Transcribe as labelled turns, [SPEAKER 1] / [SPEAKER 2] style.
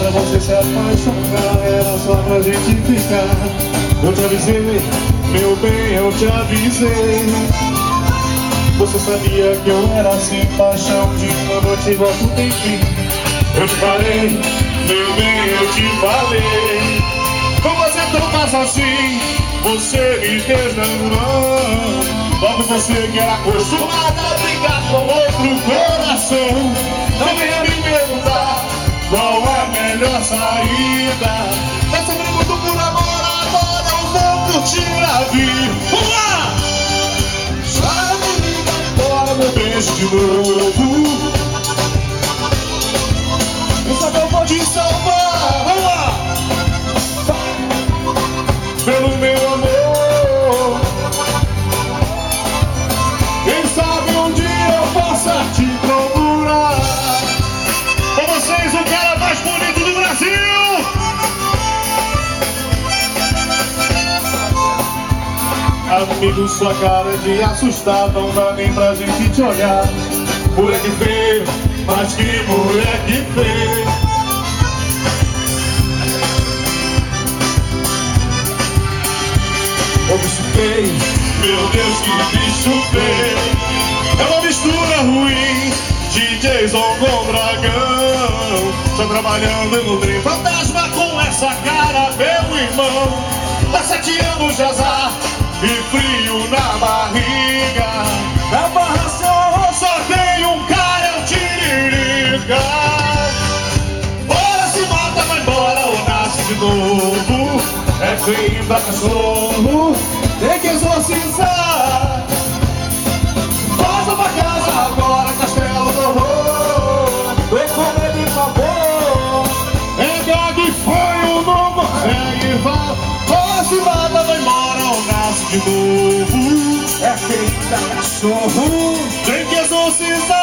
[SPEAKER 1] pra você se apaixonar, era só pra gente ficar. Eu te avisei, meu bem, eu te avisei. Você sabia que eu era assim, paixão de uma noite e volta tem fim. Eu te falei, meu bem, eu te falei. Com você tô mais assim, você me desnamorou. Logo você que era acostumada a brincar com outro coração, não venha me perguntar qual é a melhor saída. Tá sofrendo muito por amor, agora eu vou curtir a vida. Vamos lá! Sai me liga agora, meu beijo de novo. Isso que eu vou te salvar. Vamos lá! Pelo meu amor, quem sabe um dia eu possa te procurar. Com vocês, o cara mais bonito do Brasil. Amigo, sua cara de assustar, não dá nem pra gente te olhar. Moleque feio, mas que moleque feio. Ô bicho feio, meu Deus, que bicho feio. É uma mistura ruim de Jason com dragão. Tô trabalhando no trem fantasma com essa cara, meu irmão. Dá 7 anos de azar e frio na barriga. Na barra só tem um cara, é o Tiririca. Bora se mata, vai embora ou nasce de novo. É feio pra cachorro, tem que exorcizar. Volta pra casa agora, castelo do horror. Vem comer de favor. É gago e fanho, não consegue falar. Bora se mata, vai embora ou nasce de novo. É feio pra cachorro, tem que exorcizar.